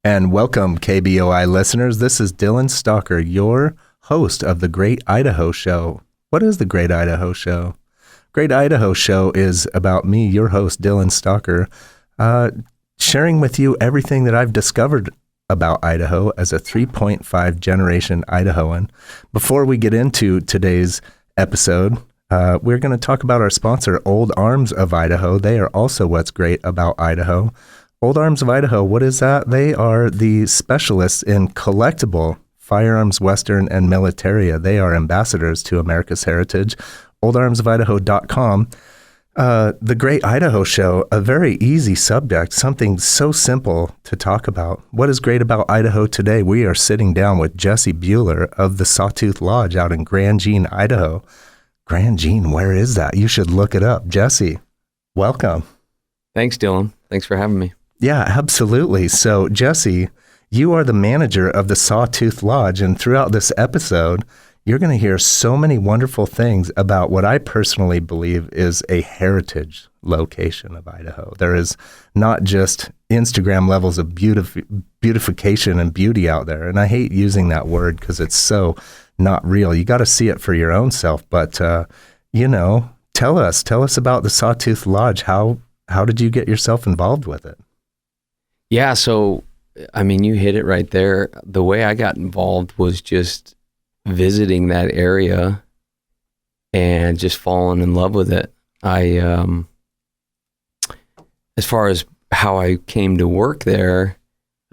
And welcome, KBOI listeners. This is Dylan Stalker, your host of the Great Idaho Show. What is the Great Idaho Show? Great Idaho Show is about me, your host, Dylan Stalker, sharing with you everything that I've discovered about Idaho as a 3.5 generation Idahoan. Before we get into today's episode, we're going to talk about our sponsor, Old Arms of Idaho. They are also what's great about Idaho. Old Arms of Idaho, what is that? They are the specialists in collectible firearms, Western, and militaria. They are ambassadors to America's heritage. oldarmsofidaho.com. The Great Idaho Show, a very easy subject, something so simple to talk about. What is great about Idaho today? We are sitting down with Jesse Buhler of the Sawtooth Lodge out in Grandjean, Idaho. Grandjean, where is that? You should look it up. Jesse, welcome. Thanks, Dylan. Thanks for having me. Yeah, absolutely. So, Jesse, you are the manager of the Sawtooth Lodge, and throughout this episode, you're going to hear so many wonderful things about what I personally believe is a heritage location of Idaho. There is not just Instagram levels of beautification and beauty out there, and I hate using that word because it's so not real. You got to see it for your own self, but, tell us about the Sawtooth Lodge. How did you get yourself involved with it? Yeah, so, you hit it right there. The way I got involved was just visiting that area and just falling in love with it. As far as how I came to work there,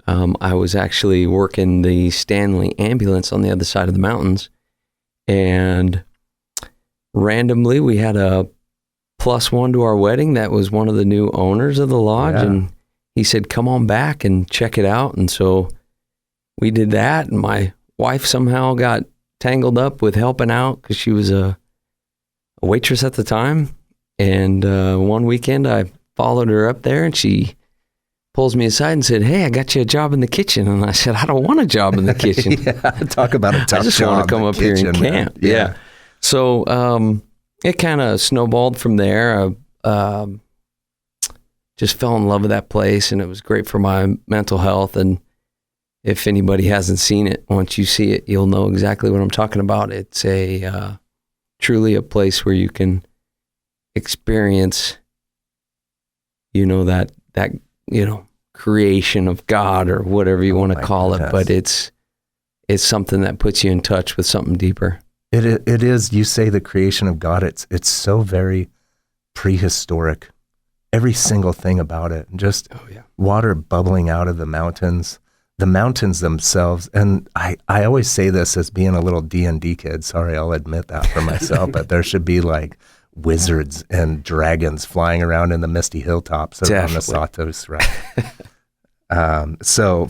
I was actually working the Stanley ambulance on the other side of the mountains, and randomly we had a +1 to our wedding that was one of the new owners of the lodge, and he said, come on back and check it out. And so we did that, and my wife somehow got tangled up with helping out because she was a waitress at the time. And one weekend I followed her up there, and she pulls me aside and said, hey, I got you a job in the kitchen. And I said, I don't want a job in the kitchen. Talk about a tough job. I just want to come up here and camp. Yeah. So it kind of snowballed from there. Just fell in love with that place, and it was great for my mental health. And if anybody hasn't seen it, once you see it, you'll know exactly what I'm talking about. It's truly a place where you can experience, that creation of God or whatever you want to call it. But it's something that puts you in touch with something deeper. It is. You say the creation of God. It's so very prehistoric. Every single thing about it, just water bubbling out of the mountains themselves. And I always say this as being a little D&D kid. Sorry, I'll admit that for myself, but there should be like wizards and dragons flying around in the misty hilltops on the Sawtooth, right? So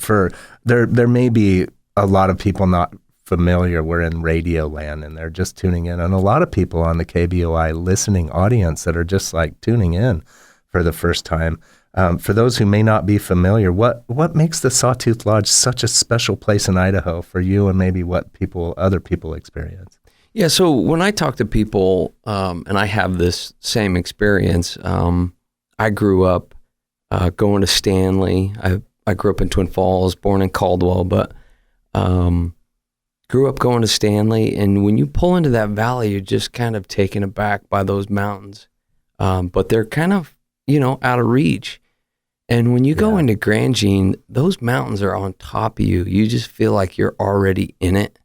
there may be a lot of people not familiar. We're in radio land and they're just tuning in, and a lot of people on the KBOI listening audience that are just like tuning in for the first time. For those who may not be familiar, what makes the Sawtooth Lodge such a special place in Idaho for you, and maybe what other people experience? Yeah, so when I talk to people, and I have this same experience, I grew up going to Stanley. I grew up in Twin Falls, born in Caldwell, but grew up going to Stanley. And when you pull into that valley, you're just kind of taken aback by those mountains. But they're kind of out of reach. And when you go into Grandjean, those mountains are on top of you. You just feel like you're already in it.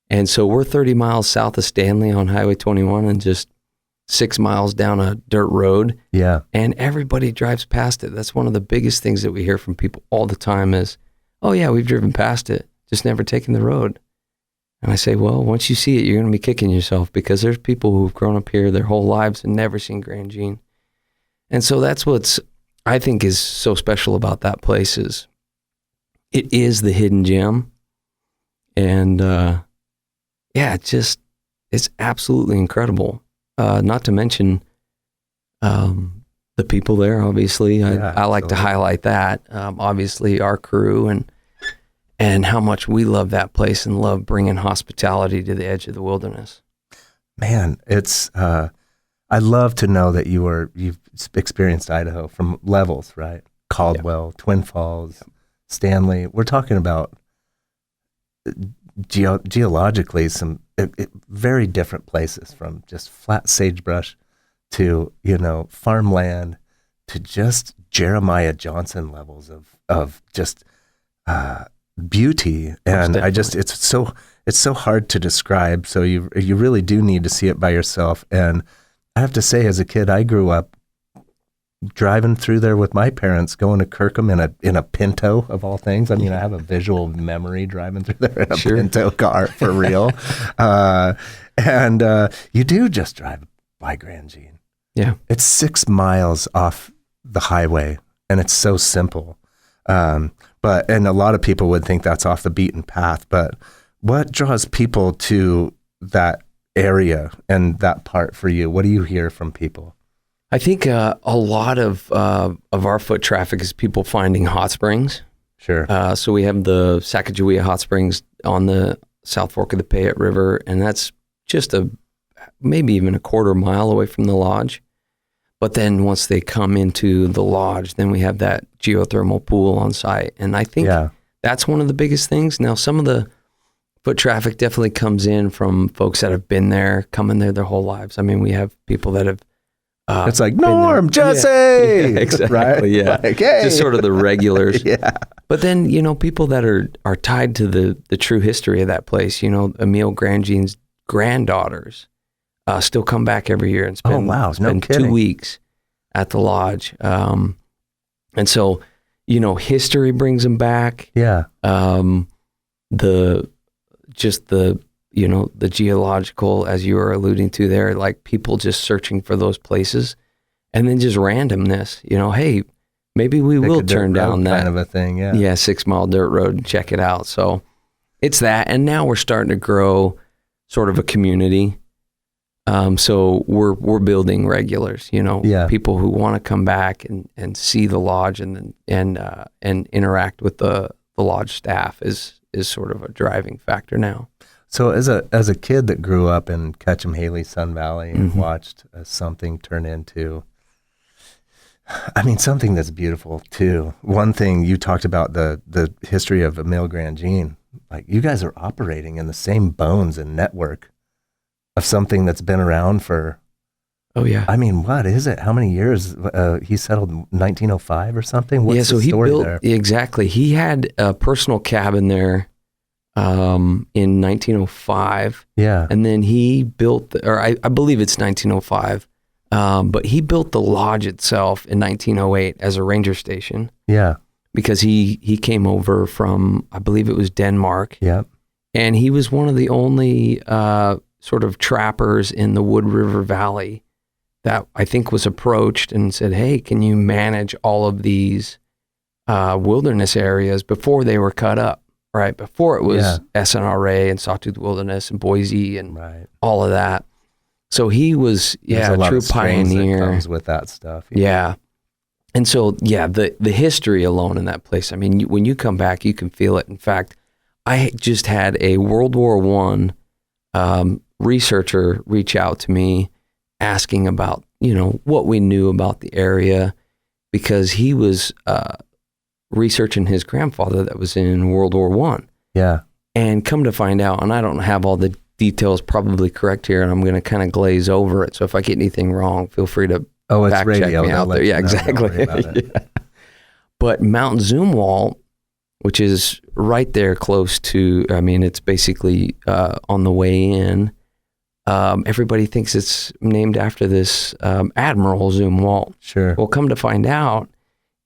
And so we're 30 miles south of Stanley on Highway 21 and just 6 miles down a dirt road. Yeah. And everybody drives past it. That's one of the biggest things that we hear from people all the time is, oh yeah, we've driven past it, just never taken the road. And I say, well, once you see it, you're going to be kicking yourself, because there's people who've grown up here their whole lives and never seen Grandjean. And so that's what's, I think, is so special about that place is it is the hidden gem. And it's absolutely incredible. Not to mention the people there, obviously. I like to highlight that. Obviously, our crew and how much we love that place and love bringing hospitality to the edge of the wilderness. Man, it's I love to know that you've experienced Idaho from levels, right? Caldwell, Twin Falls, Stanley. We're talking about geologically some very different places, from just flat sagebrush to, farmland to just Jeremiah Johnson levels of just beauty. And it's so hard to describe. So you really do need to see it by yourself. And I have to say, as a kid, I grew up driving through there with my parents, going to Kirkham in a Pinto, of all things. I mean, I have a visual memory driving through there in a Pinto car, for real. And you do just drive by Grandjean. Yeah. It's 6 miles off the highway, and it's so simple. And a lot of people would think that's off the beaten path, but what draws people to that area and that part for you? What do you hear from people? I think a lot of our foot traffic is people finding hot springs. Sure. So we have the Sacagawea Hot Springs on the South Fork of the Payette River, and that's just maybe even a quarter mile away from the lodge. But then once they come into the lodge, then we have that geothermal pool on site. And I think that's one of the biggest things. Now, some of the foot traffic definitely comes in from folks that have been there, coming there their whole lives. I mean, we have people that have it's like, Norm, Jesse! Yeah, exactly, right? Yeah. Like, hey. Just sort of the regulars. Yeah. But then, people that are tied to the true history of that place, Emil Grandjean's granddaughters still come back every year and spend 2 weeks at the lodge. And so, history brings them back. Yeah. The geological, as you were alluding to there, like people just searching for those places, and then just randomness, hey, maybe we will turn down that kind of a thing. Yeah. Yeah. 6 mile dirt road and check it out. So it's that. And now we're starting to grow sort of a community. So we're building regulars, people who want to come back and see the lodge and interact with the lodge staff is sort of a driving factor now. So as a kid that grew up in Ketchum, Haley, Sun Valley, and watched something turn into, something that's beautiful too. One thing you talked about, the history of Emil Grandjean, like you guys are operating in the same bones and network of something that's been around for, what is it? How many years? He settled in 1905 or something? What's the story there? Exactly. He had a personal cabin there in 1905. Yeah. And then he built, I believe it's 1905, but he built the lodge itself in 1908 as a ranger station. Yeah. Because he came over from, I believe it was Denmark. Yeah. And he was one of the only sort of trappers in the Wood River Valley that I think was approached and said, hey, can you manage all of these wilderness areas before they were cut up, right? Before it was SNRA and Sawtooth Wilderness and Boise and all of that. So he was, a true pioneer. That comes with that stuff. Yeah. And so, the history alone in that place, when you come back, you can feel it. In fact, I just had a World War I researcher reach out to me asking about, what we knew about the area, because he was researching his grandfather that was in World War I. Yeah. And come to find out, and I don't have all the details probably correct here, and I'm going to kind of glaze over it. So if I get anything wrong, feel free to fact check me out there. Yeah, exactly. But Mount Zumwalt, which is right there close to, it's basically on the way in. Everybody thinks it's named after this Admiral Zumwalt. Sure. Well, come to find out,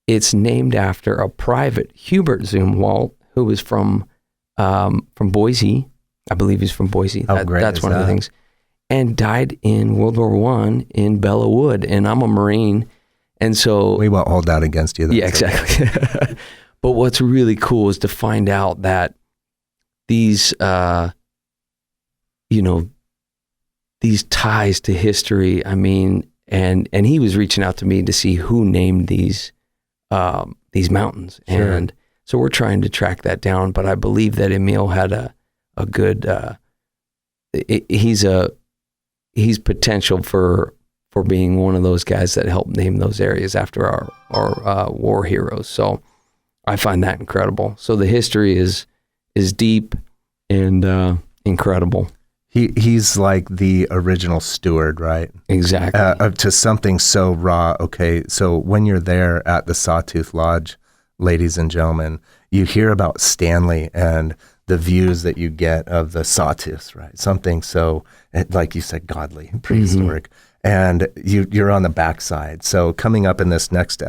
it's named after a private Hubert Zumwalt, who was from Boise. I believe he's from Boise. That's one of the things. And died in World War I in Bella Wood. And I'm a Marine. And so... We won't hold that against you. Yeah, exactly. But what's really cool is to find out that these, these ties to history, and he was reaching out to me to see who named these mountains. Sure. And so we're trying to track that down, but I believe that Emil had a good, he's potential for being one of those guys that helped name those areas after our war heroes. So I find that incredible. So the history is deep and incredible. He's like the original steward, right? Exactly. To something so raw. Okay, so when you're there at the Sawtooth Lodge, ladies and gentlemen, you hear about Stanley and the views that you get of the Sawtooths, right? Something so, like you said, godly, prehistoric. And you're on the backside. So coming up in this next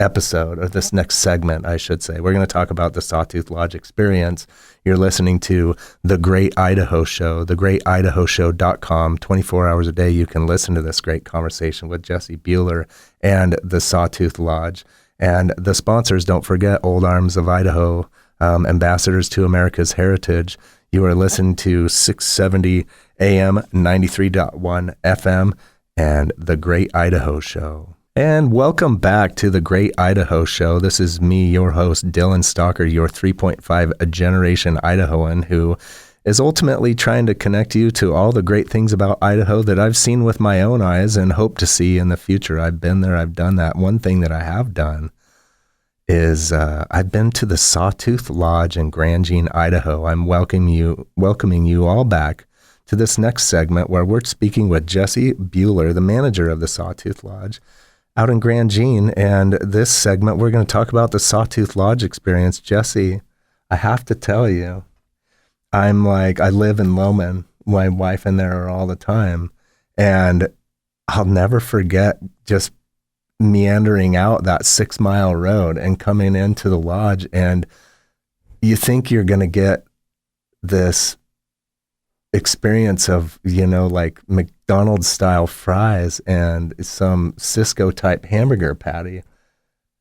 episode, or this next segment, I should say, we're going to talk about the Sawtooth Lodge experience. You're listening to The Great Idaho Show, thegreatidahoshow.com. 24 hours a day, you can listen to this great conversation with Jesse Buhler and the Sawtooth Lodge. And the sponsors, don't forget, Old Arms of Idaho, Ambassadors to America's Heritage. You are listening to 670 AM, 93.1 FM, and The Great Idaho Show. And welcome back to The Great Idaho Show. This is me, your host, Dylan Stalker, your 3.5 generation Idahoan who is ultimately trying to connect you to all the great things about Idaho that I've seen with my own eyes and hope to see in the future. I've been there, I've done that. One thing that I have done is I've been to the Sawtooth Lodge in Grandjean, Idaho. I'm welcoming you all back to this next segment where we're speaking with Jesse Buhler, the manager of the Sawtooth Lodge out in Grandjean. And this segment, we're going to talk about the Sawtooth Lodge experience. Jesse, I have to tell you, I live in Lowman. My wife and there are all the time. And I'll never forget just meandering out that 6-mile road and coming into the lodge. And you think you're going to get this experience of, like McDonald's style fries and some Cisco type hamburger patty.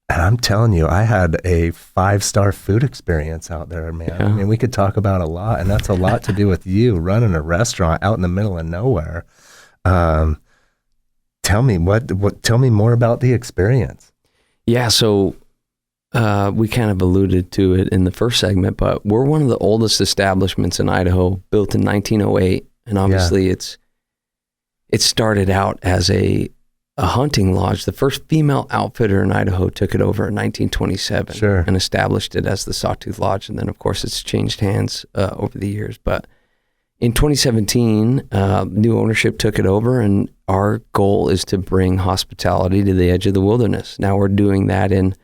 And I'm telling you, I had a 5-star food experience out there, man. Yeah. I mean, we could talk about a lot, and that's a lot to do with you running a restaurant out in the middle of nowhere. Tell me more about the experience. Yeah. So we kind of alluded to it in the first segment, but we're one of the oldest establishments in Idaho, built in 1908. And obviously it started out as a hunting lodge. The first female outfitter in Idaho took it over in 1927 and established it as the Sawtooth Lodge. And then of course it's changed hands over the years. But in 2017, new ownership took it over, and our goal is to bring hospitality to the edge of the wilderness. Now we're doing that in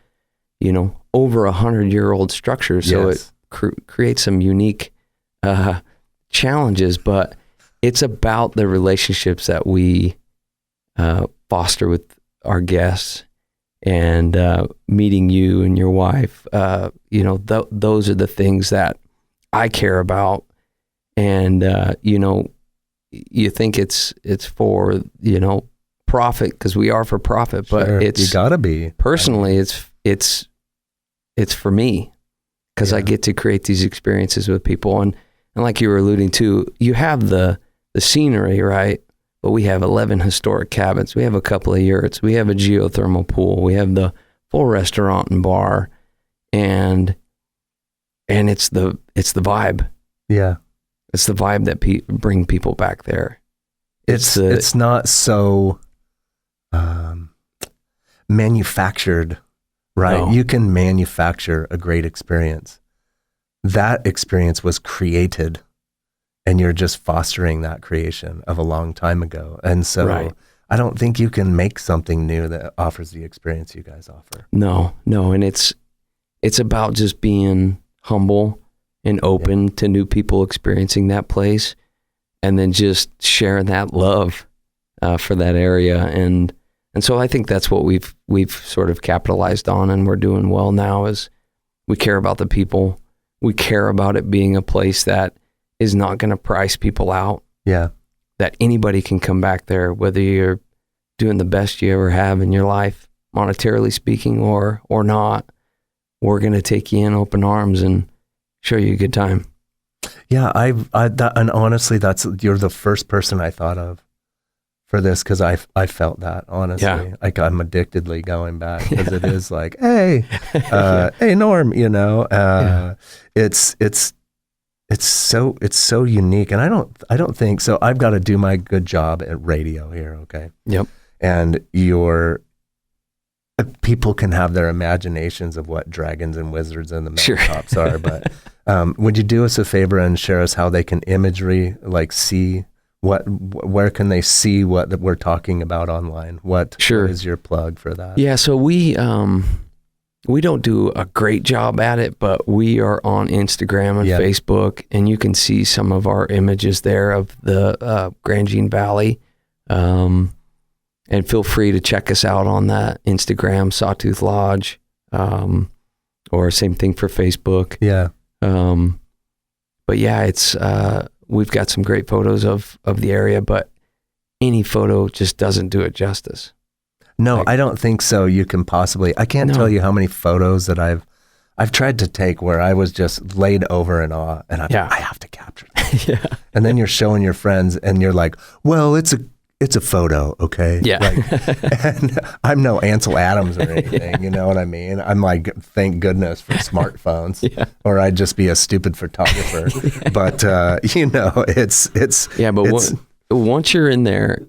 over 100-year-old structures. So it creates some unique challenges, but it's about the relationships that we foster with our guests and meeting you and your wife. Those are the things that I care about. And, you think it's for, profit, because we are for profit, but you gotta be. Personally, it's for me, because I get to create these experiences with people. And like you were alluding to, you have the scenery, right? But we have 11 historic cabins. We have a couple of yurts. We have a geothermal pool. We have the full restaurant and bar, and it's the vibe. Yeah. It's the vibe that bring people back there. It's not so manufactured, right? No. You can manufacture a great experience. That experience was created, and you're just fostering that creation of a long time ago. And so I don't think you can make something new that offers the experience you guys offer. No. And it's about just being humble and open to new people experiencing that place, and then just sharing that love for that area. And so I think that's what we've sort of capitalized on, and we're doing well now, is we care about the people. We care about it being a place that is not going to price people out. Yeah. That anybody can come back there, whether you're doing the best you ever have in your life, monetarily speaking, or not. We're going to take you in open arms and show you a good time. Yeah, and honestly, you're the first person I thought of for this, because I felt that, honestly. Yeah. Like, I'm addictedly going back, because it is like, hey, hey Norm, it's so unique, and I don't think so. I've got to do my good job at radio here, okay? Yep. And you're people can have their imaginations of what dragons and wizards and the mountaintops are, but would you do us a favor and share us how they can imagery, like see where can they see what we're talking about online? What is your plug for that? Yeah, so we don't do a great job at it, but we are on Instagram and Facebook, and you can see some of our images there of the Grandjean Valley. And feel free to check us out on that Instagram, Sawtooth Lodge, or same thing for Facebook. Yeah. But yeah, it's we've got some great photos of the area, but any photo just doesn't do it justice. No, I don't think so. You can possibly. I can't tell you how many photos that I've tried to take where I was just laid over in awe, and I have to capture that. Yeah. And then you're showing your friends, and you're like, well, it's a photo, okay? Yeah. And I'm no Ansel Adams or anything, you know what I mean? I'm like, thank goodness for smartphones, or I'd just be a stupid photographer. But once you're in there,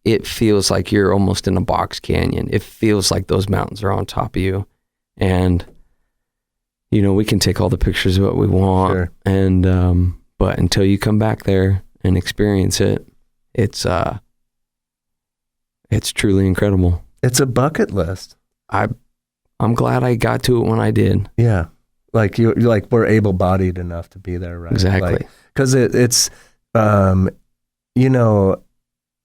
it feels like you're almost in a box canyon. It feels like those mountains are on top of you, and we can take all the pictures of what we want, sure. And but until you come back there and experience it, it's truly incredible. It's a bucket list. I'm glad I got to it when I did. Yeah, like you're like we're able-bodied enough to be there, right? Exactly. Because it's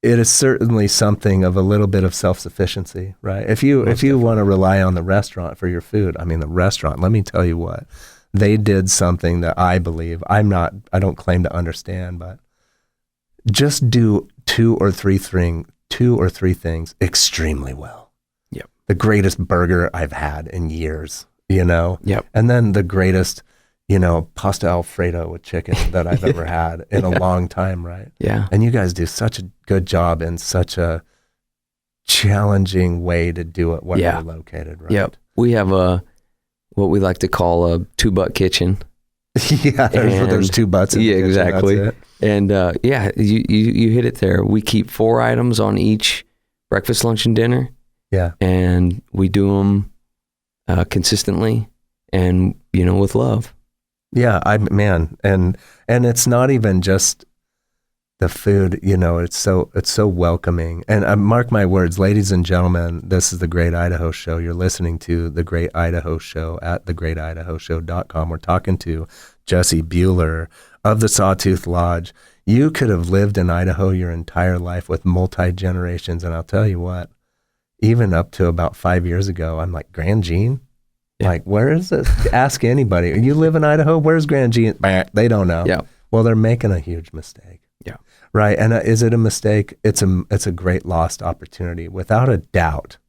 it is certainly something of a little bit of self-sufficiency, right? If you want to rely on the restaurant for your food, I mean the restaurant. Let me tell you what, they did something that I believe I don't claim to understand, but just do two or three things extremely well. Yep. The greatest burger I've had in years, Yep. And then the greatest, pasta Alfredo with chicken that I've ever had in a long time, right? Yeah. And you guys do such a good job in such a challenging way to do it where you're located, right? Yep. We have what we like to call a 2-butt kitchen. Yeah, there's 2 butts in the kitchen, exactly. That's it. And you hit it there. We keep 4 items on each breakfast, lunch, and dinner. Yeah. And we do them consistently and, with love. Yeah, and it's not even just the food, it's so welcoming. And mark my words, ladies and gentlemen, this is the Great Idaho Show. You're listening to the Great Idaho Show at thegreatidahoshow.com. We're talking to Jesse Buhler of the Sawtooth Lodge. You could have lived in Idaho your entire life with multi-generations, and I'll tell you what, even up to about 5 years ago, I'm like, Grandjean? Yeah. Like, where is it? Ask anybody. You live in Idaho? Where's Grandjean? They don't know. Yeah. Well, they're making a huge mistake. Yeah. Right. And is it a mistake? It's a great lost opportunity. Without a doubt,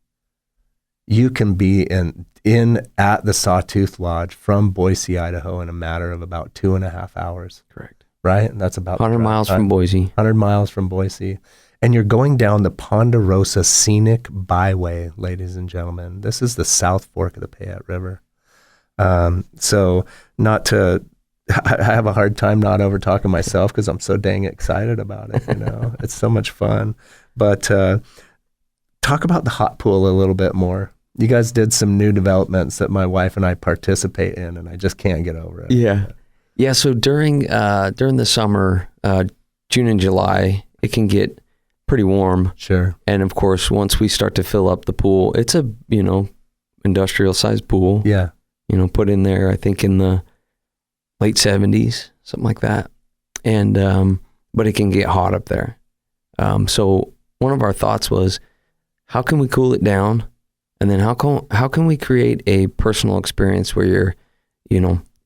you can be at the Sawtooth Lodge from Boise, Idaho in a matter of about 2.5 hours. Correct. Right? And that's about 100 miles from Boise. 100 miles from Boise. And you're going down the Ponderosa Scenic Byway, ladies and gentlemen. This is the South Fork of the Payette River. So I have a hard time not over talking myself because I'm so dang excited about it. It's so much fun. But talk about the hot pool a little bit more. You guys did some new developments that my wife and I participate in, and I just can't get over it. Yeah. Yeah. So during the summer, June and July, it can get pretty warm. Sure. And of course, once we start to fill up the pool, it's a, industrial sized pool. Yeah. Put in there, I think in the late 70s, something like that. And, but it can get hot up there. So one of our thoughts was, how can we cool it down? And then how can we create a personal experience where you're,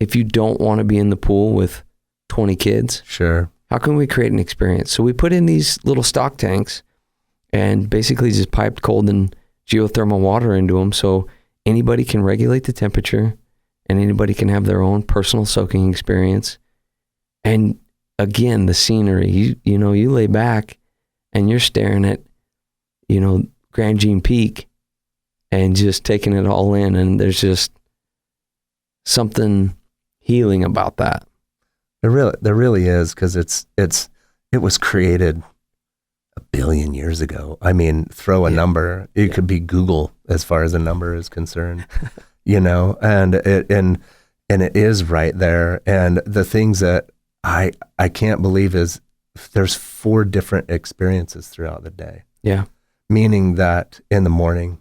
if you don't want to be in the pool with 20 kids, sure. How can we create an experience? So we put in these little stock tanks and basically just piped cold and geothermal water into them so anybody can regulate the temperature and anybody can have their own personal soaking experience. And again, the scenery, you lay back and you're staring at, Grandjean Peak and just taking it all in. And there's just something healing about that. There really is, because it was created a billion years ago. I mean, throw a number. It could be Google as far as a number is concerned, and it is right there. And the things that I can't believe is there's 4 different experiences throughout the day. Yeah. Meaning that in the morning,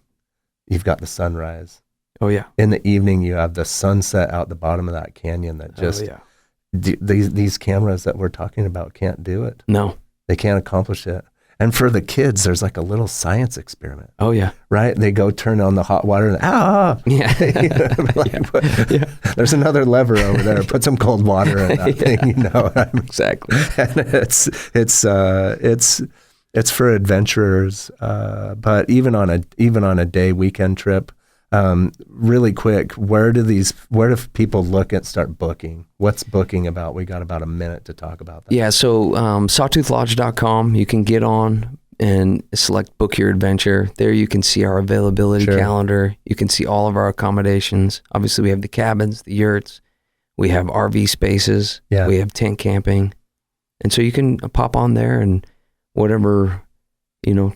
you've got the sunrise. Oh, yeah. In the evening, you have the sunset out the bottom of that canyon that just, these cameras that we're talking about can't do it. No. They can't accomplish it. And for the kids, there's like a little science experiment. Oh, yeah. Right? They go turn on the hot water and, Yeah. There's another lever over there. Put some cold water in that thing, Exactly. And it's for adventurers. But even on a day weekend trip, really quick, where do people start booking? What's booking about? We got about a minute to talk about that. Yeah, so sawtoothlodge.com, you can get on and select book your adventure. There you can see our availability calendar. You can see all of our accommodations. Obviously, we have the cabins, the yurts. We have RV spaces. Yeah. We have tent camping. And so you can pop on there and whatever,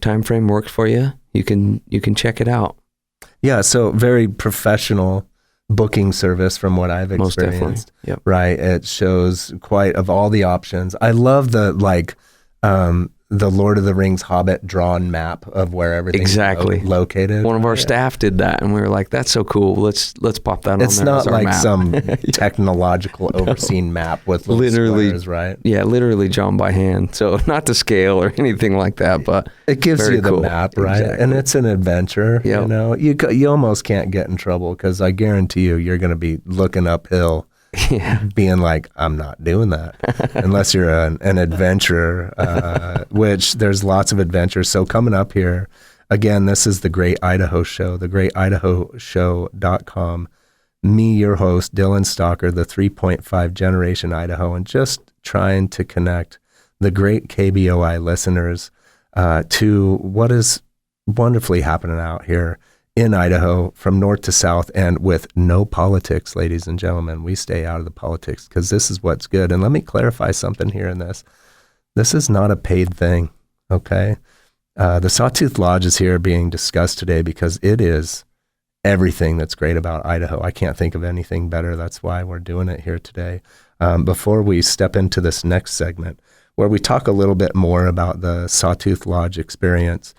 time frame works for you, you can check it out. Yeah, so very professional booking service from what I've experienced. Most definitely. Yep. Right. It shows quite of all the options. I love the Lord of the Rings Hobbit drawn map of where everything's located. One of our staff did that, and we were like, "That's so cool. Let's pop that on there." It's not as our like map. some technological overseen map with little squares, right? Yeah, literally drawn by hand. So not to scale or anything like that, but it gives you the map, right? Exactly. And it's an adventure. Yep. You almost can't get in trouble because I guarantee you're going to be looking uphill. Yeah. Being like, I'm not doing that unless you're an adventurer, which there's lots of adventures. So coming up here, again, this is the Great Idaho Show, thegreatidahoshow.com. Me, your host, Dylan Stalker, the 3.5 generation Idahoan, just trying to connect the great KBOI listeners to what is wonderfully happening out here in Idaho from north to south, and with no politics, ladies and gentlemen. We stay out of the politics because this is what's good. And let me clarify something here in this. This is not a paid thing, okay? The Sawtooth Lodge is here being discussed today because it is everything that's great about Idaho. I can't think of anything better. That's why we're doing it here today. Before we step into this next segment, where we talk a little bit more about the Sawtooth Lodge experience,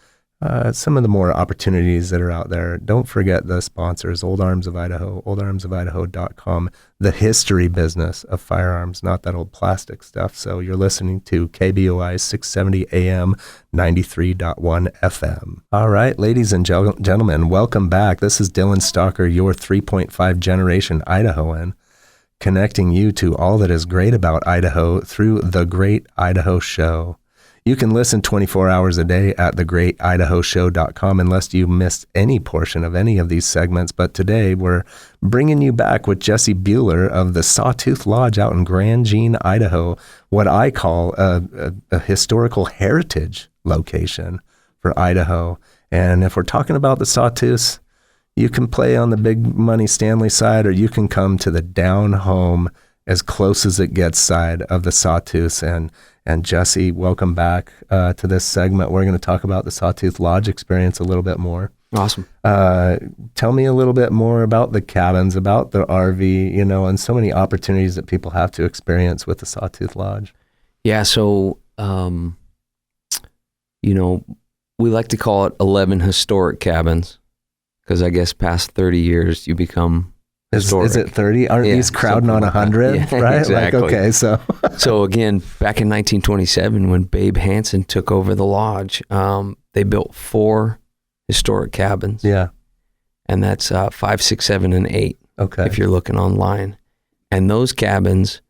some of the more opportunities that are out there. Don't forget the sponsors, Old Arms of Idaho, oldarmsofidaho.com, the history business of firearms, not that old plastic stuff. So you're listening to KBOI 670 AM, 93.1 FM. All right, ladies and gentlemen, welcome back. This is Dylan Stalker, your 3.5 generation Idahoan, connecting you to all that is great about Idaho through the Great Idaho Show. You can listen 24 hours a day at thegreatidahoshow.com unless you missed any portion of any of these segments. But today we're bringing you back with Jesse Buhler of the Sawtooth Lodge out in Grandjean, Idaho, what I call a historical heritage location for Idaho. And if we're talking about the Sawtooths, you can play on the big money Stanley side, or you can come to the down home, as close as it gets side of the Sawtooths. And Jesse, welcome back to this segment. We're going to talk about the Sawtooth Lodge experience a little bit more. Awesome. Tell me a little bit more about the cabins, about the RV, and so many opportunities that people have to experience with the Sawtooth Lodge. Yeah, so, we like to call it 11 historic cabins because I guess past 30 years you become historic. Is it 30? Aren't these crowding on 100? Yeah, right? Exactly. Like, okay, so. So again, back in 1927, when Babe Hansen took over the lodge, they built 4 historic cabins. Yeah. And that's 5, 6, 7, and 8. Okay. If you're looking online. And those cabins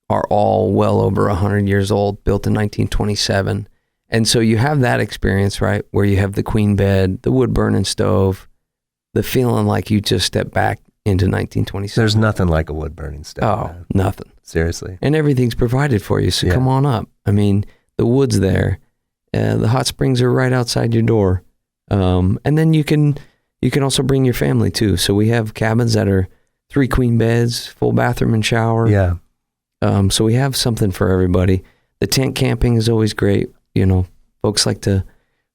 are all well over 100 years old, built in 1927. And so you have that experience, right, where you have the queen bed, the wood burning stove, the feeling like you just stepped back into 1927. There's nothing like a wood burning stove. Oh, man. nothing. Seriously. And everything's provided for you, so come on up. I mean, the wood's there. The hot springs are right outside your door. And then you can also bring your family too. So we have cabins that are 3 queen beds, full bathroom and shower. Yeah. So we have something for everybody. The tent camping is always great. folks like to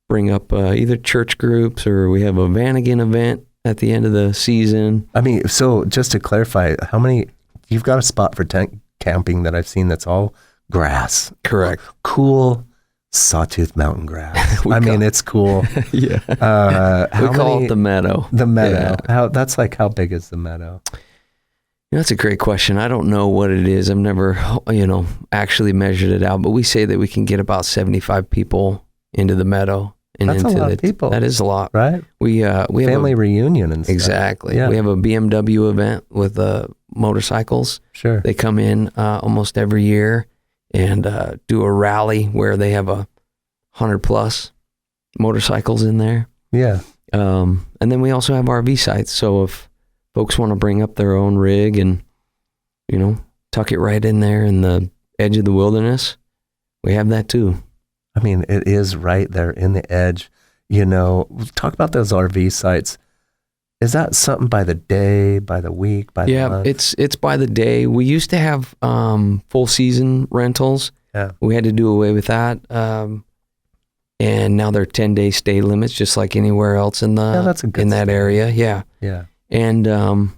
bring up either church groups, or we have a Vanagon event at the end of the season. I mean, so just to clarify, how many, you've got a spot for tent camping that I've seen that's all grass. Correct. Cool Sawtooth Mountain grass. It's cool. Yeah. We call it the meadow. The meadow. Yeah. How big is the meadow? That's a great question. I don't know what it is. I've never, actually measured it out, but we say that we can get about 75 people into the meadow. And that's into a lot of people. That is a lot. Right? We have family reunion and stuff. Exactly. Yeah. We have a BMW event with motorcycles. Sure. They come in almost every year and do a rally where they have 100+ motorcycles in there. Yeah. And then we also have RV sites. So if folks want to bring up their own rig and, tuck it right in there in the edge of the wilderness, we have that too. I mean, it is right there in the edge. Talk about those RV sites. Is that something by the day, by the week, by the month? Yeah, it's by the day. We used to have full season rentals. Yeah. We had to do away with that. And now they're 10-day stay limits, just like anywhere else in that area. Yeah. Yeah. And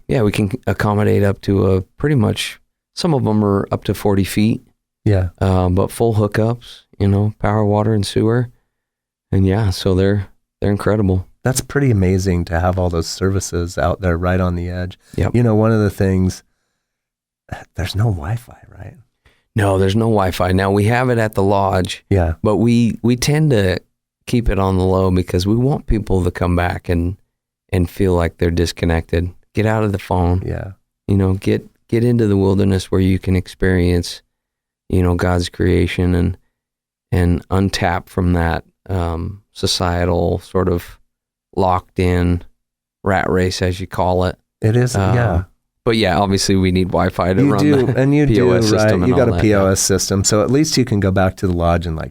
we can accommodate up to pretty much, some of them are up to 40 feet. Yeah. But full hookups, power, water, and sewer. And so they're incredible. That's pretty amazing to have all those services out there right on the edge. Yep. One of the things, there's no Wi-Fi, right? No, there's no Wi-Fi. Now we have it at the lodge. Yeah. But we tend to keep it on the low because we want people to come back and feel like they're disconnected. Get out of the phone. Yeah. Get into the wilderness where you can experience, God's creation and untap from that societal sort of locked in rat race, as you call it. It is, yeah. But obviously we need Wi-Fi to run the POS system. Right? You got a POS system, so at least you can go back to the lodge and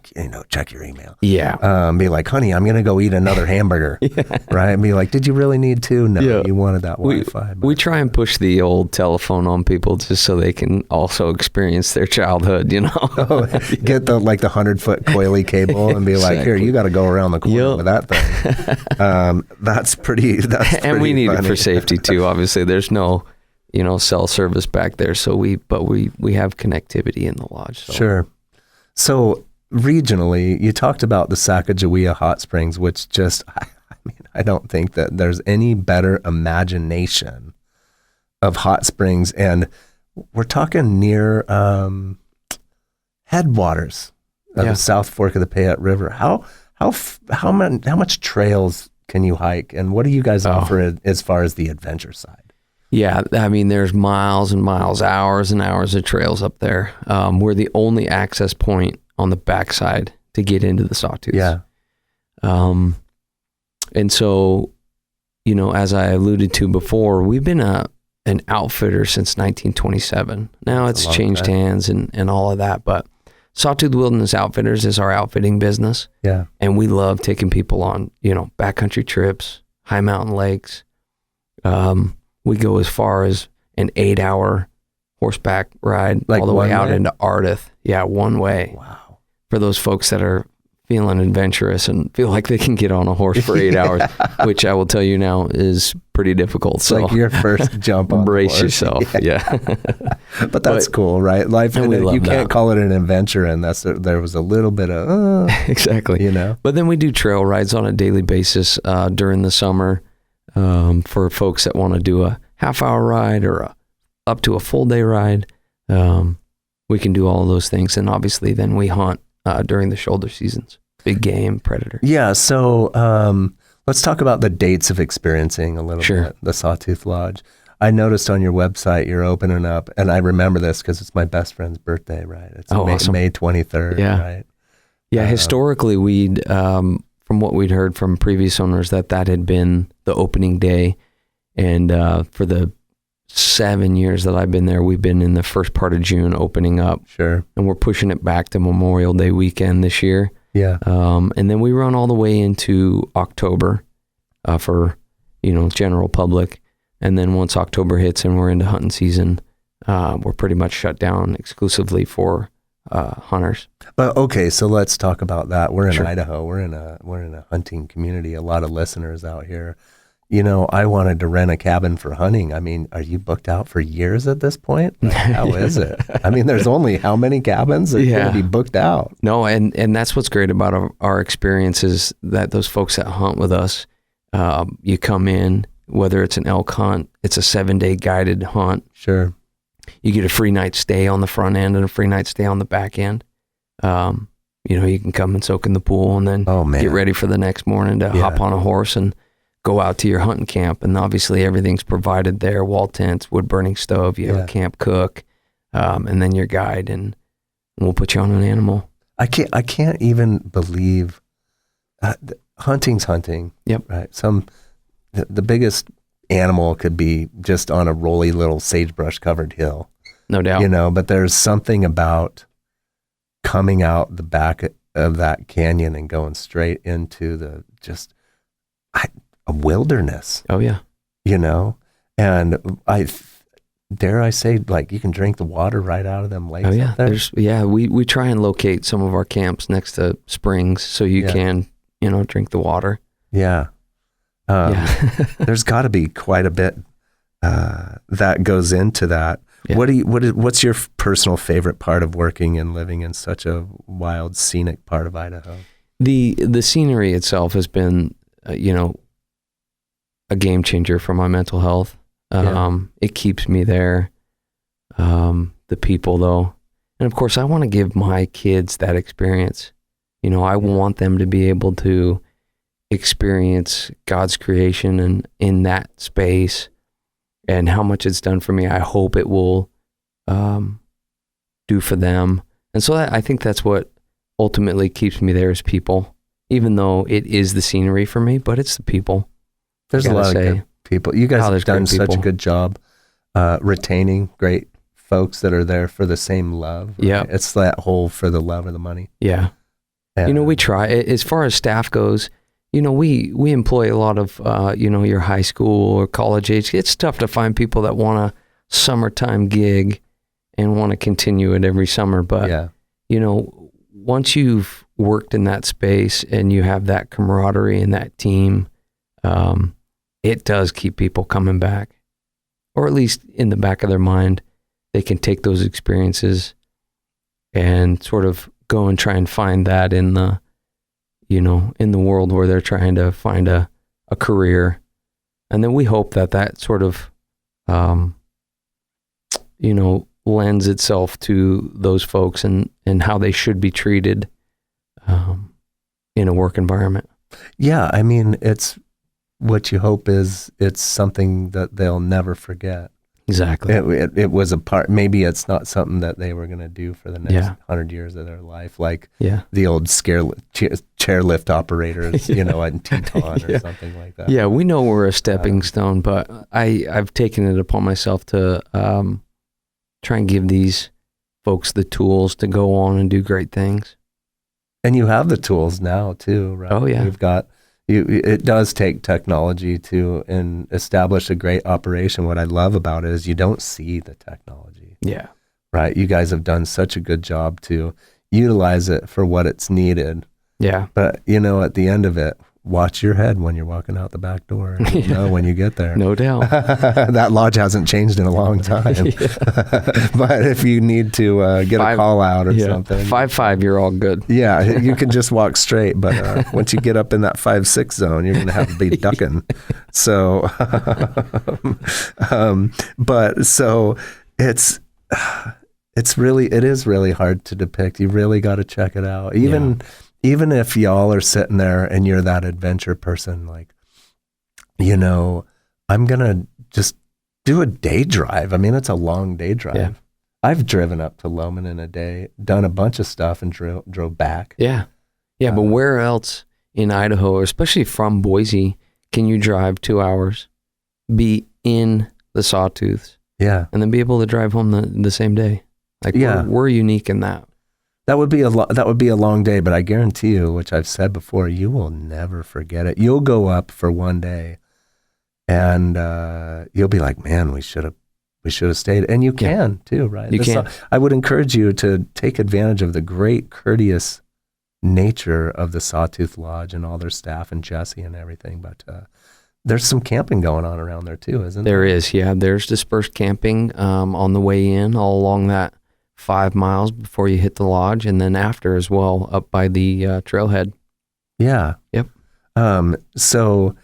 check your email. Yeah. Be like, honey, I'm going to go eat another hamburger. Yeah. Right? And be like, did you really need to? No, you wanted that Wi-Fi. We try and push the old telephone on people just so they can also experience their childhood, Get the 100-foot coily cable and be like, here, you got to go around the corner with that thing. That's pretty and we need funny. it for safety too. Obviously, there's no cell service back there. So we have connectivity in the lodge. So. Sure. So regionally, you talked about the Sacagawea Hot Springs, which I don't think that there's any better imagination of hot springs. And we're talking near headwaters of the South Fork of the Payette River. How much trails can you hike? And what do you guys offer as far as the adventure side? Yeah, there's miles and miles, hours and hours of trails up there. We're the only access point on the backside to get into the Sawtooth. Yeah. And so, as I alluded to before, we've been an outfitter since 1927. Now it's changed hands and all of that, but Sawtooth Wilderness Outfitters is our outfitting business. Yeah. And we love taking people on, backcountry trips, high mountain lakes. We go as far as an 8-hour horseback ride all the way out into Ardith. Yeah, one way. Wow. For those folks that are feeling adventurous and feel like they can get on a horse for 8 hours, which I will tell you now is pretty difficult. It's like your first jump on Brace yourself. Yeah. But that's cool, right? Life, you can't call it an adventure, and there was a little bit of exactly. But then we do trail rides on a daily basis during the summer. For folks that want to do a half-hour ride or up to a full-day ride, we can do all of those things. And obviously then we hunt during the shoulder seasons, big game, predator. Yeah, so let's talk about the dates of experiencing a little bit the Sawtooth Lodge. I noticed on your website you're opening up, and I remember this because it's my best friend's birthday, right? It's awesome. May 23rd, right? Yeah, historically we'd... from what we'd heard from previous owners, that had been the opening day. And for the 7 years that I've been there, we've been in the first part of June opening up. Sure. And we're pushing it back to Memorial Day weekend this year. Yeah. And then we run all the way into October for, general public. And then once October hits and we're into hunting season, we're pretty much shut down exclusively for hunters. But okay, so let's talk about that. We're in Sure. Idaho. We're in a hunting community. A lot of listeners out here. You know, I wanted to rent a cabin for hunting. I mean, are you booked out for years at this point? Like, how is it? I mean, there's only how many cabins that are going to be booked out? No, and that's what's great about our experience is that those folks that hunt with us, you come in, whether it's an elk hunt, it's a 7-day guided hunt. Sure. You get a free night stay on the front end and a free night stay on the back end. You know, you can come and soak in the pool and then get ready for the next morning to hop on a horse and go out to your hunting camp. And obviously everything's provided there, wall tents, wood burning stove, you have a camp cook, and then your guide, and we'll put you on an animal. I can't even believe hunting's hunting. Yep. Right. The biggest animal could be just on a rolly little sagebrush covered hill. No doubt. You know, but there's something about coming out the back of that canyon and going straight into a wilderness. Oh yeah. You know, and dare I say, like, you can drink the water right out of them lakes. Oh yeah. There. We try and locate some of our camps next to springs so you can, you know, drink the water. Yeah. There's got to be quite a bit that goes into that. Yeah. What's your personal favorite part of working and living in such a wild, scenic part of Idaho? The scenery itself has been, you know, a game changer for my mental health. It keeps me there. The people, though, and of course, I want to give my kids that experience. You know, I want them to be able to experience God's creation and in that space, and how much it's done for me. I hope it will do for them. And so I think that's what ultimately keeps me there is people, even though it is the scenery for me, but it's the people. There's a lot of good people. You guys have done such a good job retaining great folks that are there for the same love. Right? Yeah. It's that whole for the love of the money. Yeah. And, you know, we try. As far as staff goes, you know, we employ a lot of, you know, your high school or college age. It's tough to find people that want a summertime gig and want to continue it every summer. But, you know, once you've worked in that space and you have that camaraderie and that team, it does keep people coming back, or at least in the back of their mind, they can take those experiences and sort of go and try and find that in the, you know, in the world where they're trying to find a career. And then we hope that sort of, you know, lends itself to those folks and how they should be treated in a work environment. Yeah. I mean, it's what you hope is it's something that they'll never forget. Exactly. It was a part, maybe it's not something that they were going to do for the next 100 years of their life, like the old chairlift operators, you know, in Teton or something like that. Yeah, we know we're a stepping stone, but I've taken it upon myself to try and give these folks the tools to go on and do great things. And you have the tools now too, right? Oh yeah. You've got, it does take technology to establish a great operation. What I love about it is you don't see the technology. Yeah. Right. You guys have done such a good job to utilize it for what it's needed. Yeah. But, you know, at the end of it, watch your head when you're walking out the back door. You'll know when you get there. No doubt. That lodge hasn't changed in a long time. But if you need to get a call out or something. 5'5", you're all good. Yeah, you can just walk straight. But once you get up in that 5'6" zone, you're going to have to be ducking. So, but so it is really hard to depict. You really got to check it out. Even if y'all are sitting there and you're that adventure person, like, you know, I'm going to just do a day drive. I mean, it's a long day drive. Yeah. I've driven up to Loman in a day, done a bunch of stuff and drove back. Yeah. Yeah. But where else in Idaho, especially from Boise, can you drive 2 hours, be in the Sawtooths, and then be able to drive home the same day? Like, we're unique in that. That would be a long day, but I guarantee you, which I've said before, you will never forget it. You'll go up for one day, and you'll be like, "Man, we should have We should have stayed. And you can too, right? You can. I would encourage you to take advantage of the great courteous nature of the Sawtooth Lodge and all their staff and Jesse and everything. But there's some camping going on around there too, isn't there? There is, yeah. There's dispersed camping on the way in, all along that 5 miles before you hit the lodge, and then after as well, up by the trailhead. Yeah. Yep. So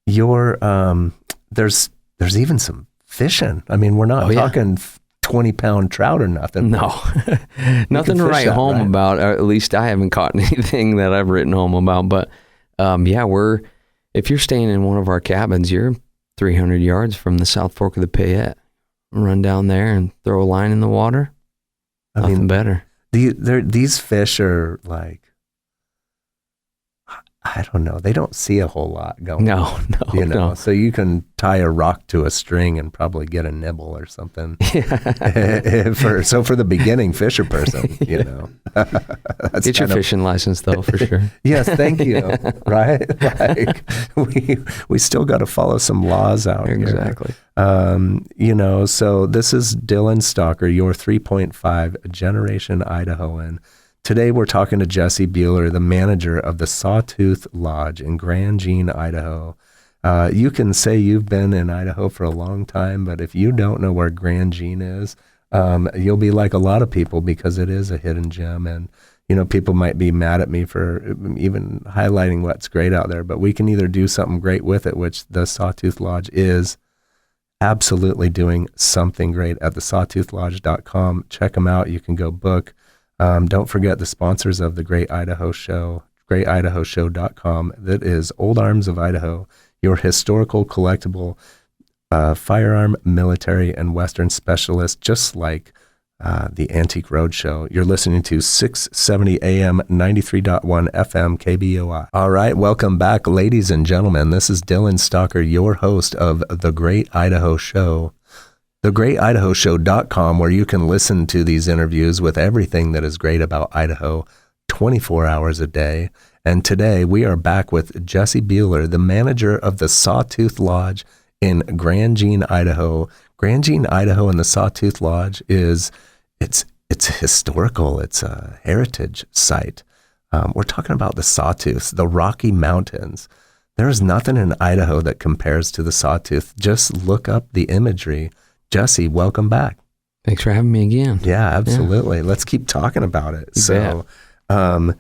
you're there's even some fishing. I mean, we're not talking 20-pound trout or nothing. No, nothing to write home about. Or at least I haven't caught anything that I've written home about. But if you're staying in one of our cabins, you're 300 yards from the South Fork of the Payette. Run down there and throw a line in the water. Nothing better. These fish are like, I don't know. They don't see a whole lot going on. No. So you can tie a rock to a string and probably get a nibble or something. For the beginning fisher person, Get your fishing license though, for sure. Yes, thank you. Right? Like we still got to follow some laws out here. Exactly. So this is Dylan Stalker, your 3.5 generation Idahoan. Today, we're talking to Jesse Buhler, the manager of the Sawtooth Lodge in Grandjean, Idaho. You can say you've been in Idaho for a long time, but if you don't know where Grandjean is, you'll be like a lot of people because it is a hidden gem. And, people might be mad at me for even highlighting what's great out there, but we can either do something great with it, which the Sawtooth Lodge is absolutely doing something great at the sawtoothlodge.com. Check them out. You can go book. Don't forget the sponsors of the Great Idaho Show, greatidahoshow.com. That is Old Arms of Idaho, your historical collectible firearm, military, and Western specialist, just like the Antique Roadshow. You're listening to 670 AM, 93.1 FM, KBOI. All right, welcome back, ladies and gentlemen. This is Dylan Stalker, your host of the Great Idaho Show. TheGreatIdahoShow.com, where you can listen to these interviews with everything that is great about Idaho 24 hours a day. And today we are back with Jesse Buhler, the manager of the Sawtooth Lodge in Grandjean, Idaho. Grandjean, Idaho, and the Sawtooth Lodge it's historical. It's a heritage site. We're talking about the Sawtooths, the Rocky Mountains. There is nothing in Idaho that compares to the Sawtooth. Just look up the imagery. Jesse, welcome back. Thanks for having me again. Yeah, absolutely. Yeah. Let's keep talking about it. What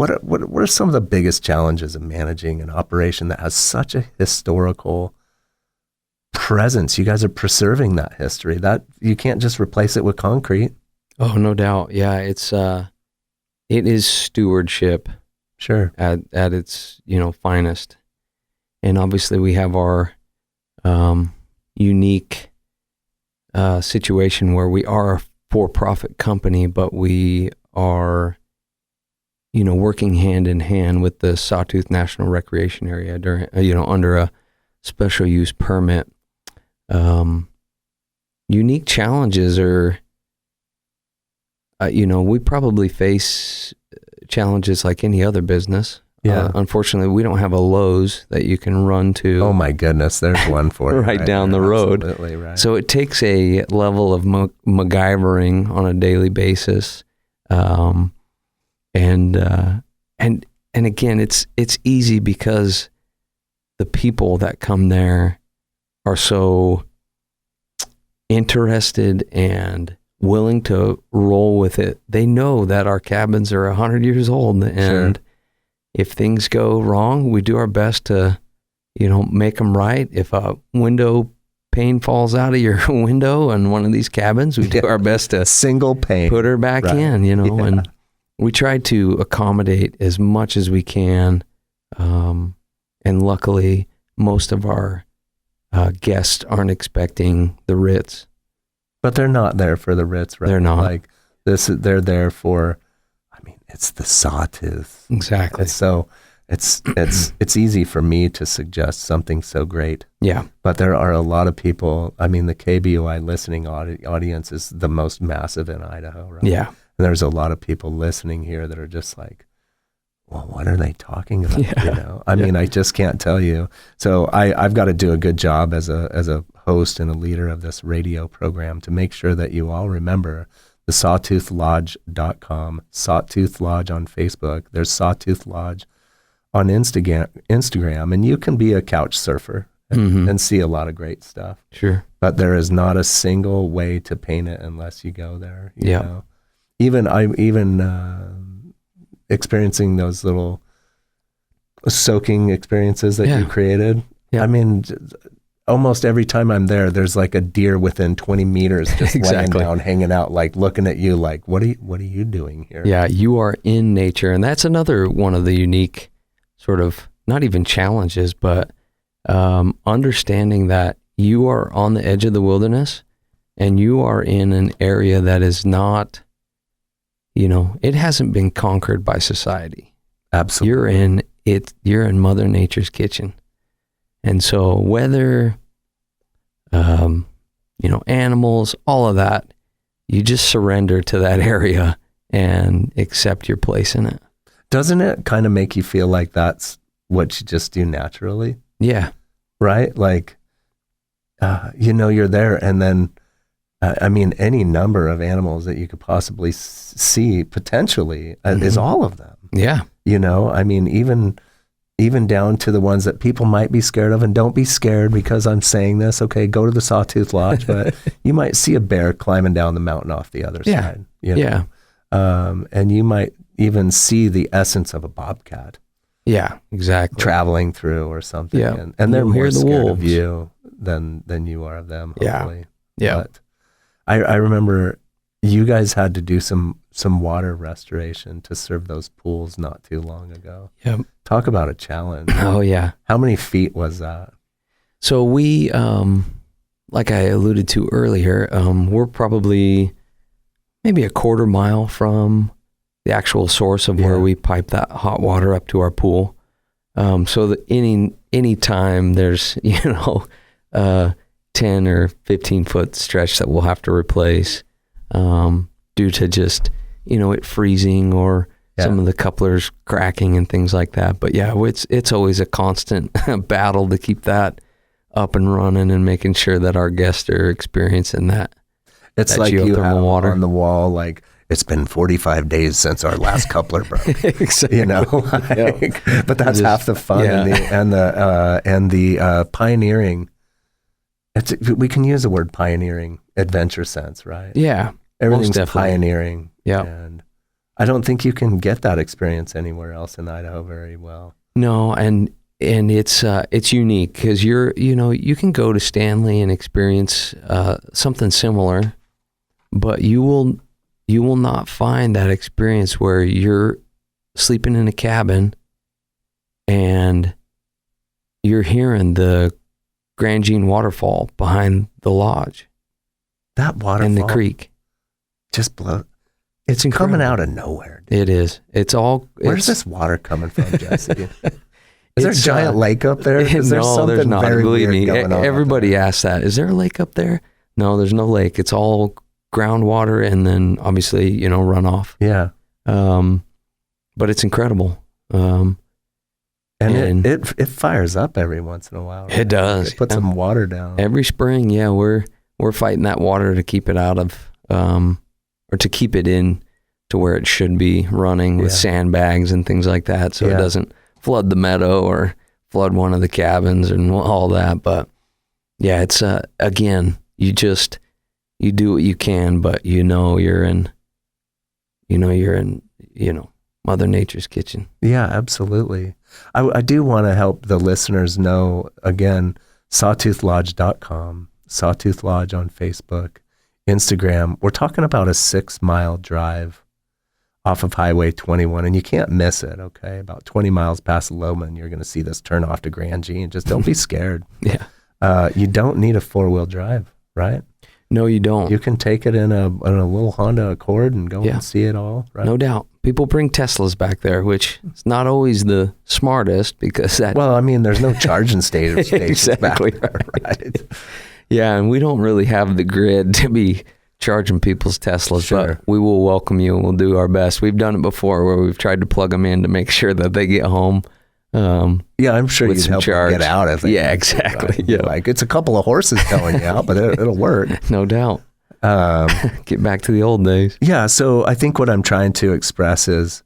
are some of the biggest challenges of managing an operation that has such a historical presence? You guys are preserving that history. That you can't just replace it with concrete. Oh, no doubt. Yeah, it is stewardship. Sure. At its finest, and obviously we have our unique situation where we are a for-profit company, but we are, working hand in hand with the Sawtooth National Recreation Area during, under a special use permit. Unique challenges are, we probably face challenges like any other business. Yeah. Unfortunately, we don't have a Lowe's that you can run to. Oh my goodness, there's one for you. right down the road. Absolutely, right. So it takes a level of MacGyvering on a daily basis. And again, it's easy because the people that come there are so interested and willing to roll with it. They know that our cabins are 100 years old, and if things go wrong, we do our best to, make them right. If a window pane falls out of your window in one of these cabins, we do our best to single pane put her back in, and we try to accommodate as much as we can. And luckily, most of our guests aren't expecting the Ritz. But they're not there for the Ritz, right? They're not. Like they're there for, it's the Sawtooth. Exactly. So it's easy for me to suggest something so great. Yeah. But there are a lot of people. The KBOI listening audience is the most massive in Idaho, right? Yeah. And there's a lot of people listening here that are just like, well, what are they talking about? Yeah. You know, I mean, I just can't tell you. So I've got to do a good job as a host and a leader of this radio program to make sure that you all remember the sawtoothlodge.com, Sawtooth Lodge on Facebook. There's Sawtooth Lodge on Instagram, and you can be a couch surfer and see a lot of great stuff. Sure. But there is not a single way to paint it unless you go there. You know? Even experiencing those little soaking experiences that you created. Yeah. I mean, almost every time I'm there, there's like a deer within 20 meters just laying down, hanging out, like looking at you like, what are you doing here? Yeah, you are in nature. And that's another one of the unique sort of, not even challenges, but understanding that you are on the edge of the wilderness and you are in an area that is not, you know, it hasn't been conquered by society. Absolutely. You're in Mother Nature's kitchen. And so whether, you know, animals, all of that, you just surrender to that area and accept your place in it. Doesn't it kind of make you feel like that's what you just do naturally? Yeah. Right? Like, you know, you're there, and then, I mean, any number of animals that you could possibly see potentially is all of them. Yeah. You know, I mean, even down to the ones that people might be scared of, and don't be scared because I'm saying this, okay, go to the Sawtooth Lodge, but you might see a bear climbing down the mountain off the other side. You know? Yeah. And you might even see the essence of a bobcat. Yeah, exactly. Traveling through or something. Yeah. And they're more scared wolves. of you than you are of them, hopefully. Yeah. But I remember you guys had to do some water restoration to serve those pools not too long ago. Yep. Talk about a challenge. Oh, yeah. How many feet was that? So we, like I alluded to earlier, we're probably maybe a quarter mile from the actual source of where we pipe that hot water up to our pool. So that any time there's, you know, 10 or 15 foot stretch that we'll have to replace due to just, you know, it freezing or some of the couplers cracking and things like that. But yeah, it's always a constant battle to keep that up and running and making sure that our guests are experiencing that. It's that like you have water on the wall, like, it's been 45 days since our last coupler broke. Exactly. You know, like, but that's half the fun and the pioneering. We can use the word pioneering, adventure sense, right? Yeah, everything's pioneering. Yeah, and I don't think you can get that experience anywhere else in Idaho very well. No, and it's unique because you can go to Stanley and experience something similar, but you will not find that experience where you're sleeping in a cabin and you're hearing the Grandjean waterfall behind the lodge. That waterfall in the creek just blows. It's coming out of nowhere. Dude. It is. Where's this water coming from, Jesse? Is there a giant lake up there? Is there something there's not. Very Believe weird me, going on everybody asks that. Is there a lake up there? No, there's no lake. It's all groundwater and then obviously, you know, runoff. Yeah. But it's incredible. And it fires up every once in a while. Right? It does. It puts some water down. Every spring, we're fighting that water to keep it out of, or to keep it in to where it should be running with sandbags and things like that, so it doesn't flood the meadow or flood one of the cabins and all that. But yeah, it's again, you do what you can, but you're in Mother Nature's kitchen. Yeah, absolutely. I do want to help the listeners know, again, sawtoothlodge.com, Sawtooth Lodge on Facebook, Instagram. We're talking about a 6-mile drive off of Highway 21, and you can't miss it, okay? About 20 miles past Loma, and you're going to see this turn off to Grandjean. Just don't be scared. Yeah. You don't need a 4-wheel drive, right? No, you don't. You can take it in a little Honda Accord and go and see it all, right? No doubt. People bring Teslas back there, which is not always the smartest because that... Well, I mean, there's no charging stations exactly back there, right? Yeah, and we don't really have the grid to be charging people's Teslas, Sure. but we will welcome you and we'll do our best. We've done it before where we've tried to plug them in to make sure that they get home. Yeah, I'm sure with you'd some help charge. them get out of it. Yeah, exactly. Right? Yeah. Like, it's a couple of horses towing you out, but it'll work. No doubt. Get back to the old days. Yeah, so I think what I'm trying to express is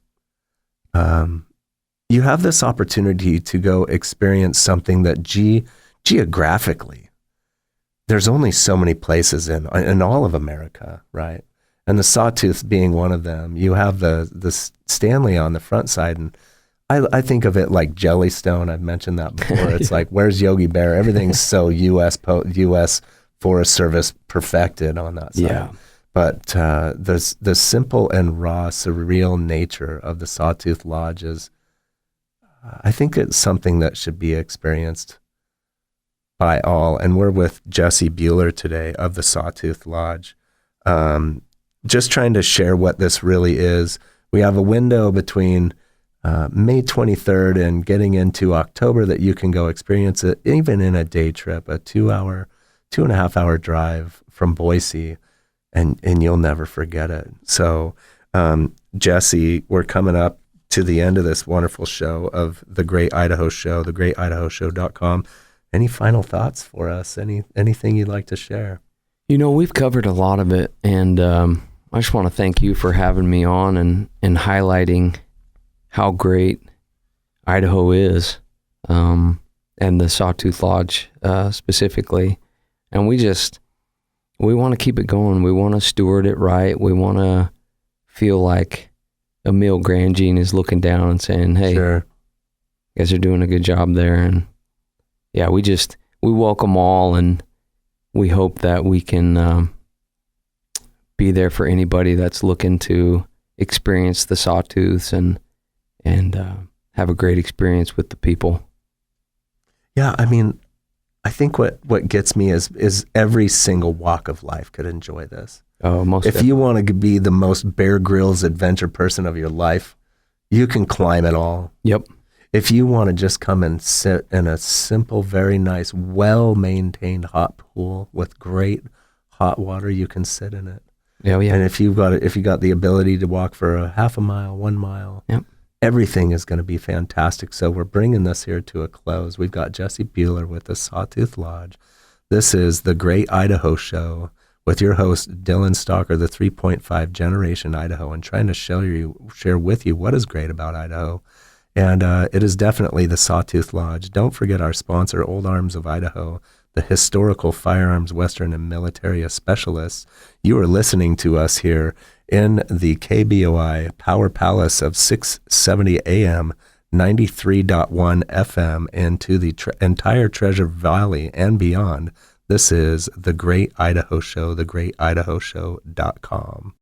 you have this opportunity to go experience something that geographically, there's only so many places in all of America, right? And the Sawtooth being one of them. You have the Stanley on the front side, and I think of it like Jellystone. I've mentioned that before. It's like, where's Yogi Bear? Everything's so U.S. Forest Service perfected on that side. Yeah. But the simple and raw, surreal nature of the Sawtooth Lodge is, I think it's something that should be experienced by all. And we're with Jesse Buhler today of the Sawtooth Lodge, just trying to share what this really is. We have a window between May 23rd and getting into October that you can go experience it, even in a day trip, a 2.5 hour drive from Boise, and you'll never forget it. So, Jesse, we're coming up to the end of this wonderful show of the Great Idaho Show, thegreatidahoshow.com. Any final thoughts for us? Anything you'd like to share? We've covered a lot of it, and I just want to thank you for having me on and highlighting how great Idaho is, and the Sawtooth Lodge specifically. And we want to keep it going. We want to steward it right. We want to feel like Emil Grandjean is looking down and saying, hey, Sure. you guys are doing a good job there. And yeah, we welcome all, and we hope that we can be there for anybody that's looking to experience the Sawtooths and have a great experience with the people. Yeah, I mean, I think what gets me is every single walk of life could enjoy this. Oh, most If you want to be the most Bear Grylls adventure person of your life, you can climb it all. Yep. If you want to just come and sit in a simple, very nice, well-maintained hot pool with great hot water, you can sit in it. Yeah, yeah. And if you got the ability to walk for a half a mile, 1 mile, Yep. everything is going to be fantastic. So we're bringing this here to a close. We've got Jesse Buhler with the Sawtooth Lodge. This is the Great Idaho Show with your host, Dylan Stalker, the 3.5 generation Idahoan, trying to share with you what is great about Idaho. And it is definitely the Sawtooth Lodge. Don't forget our sponsor, Old Arms of Idaho, the historical firearms, Western, and military specialists. You are listening to us here in the KBOI Power Palace of 670 AM, 93.1 FM, and to the entire Treasure Valley and beyond. This is the Great Idaho Show, thegreatidahoshow.com.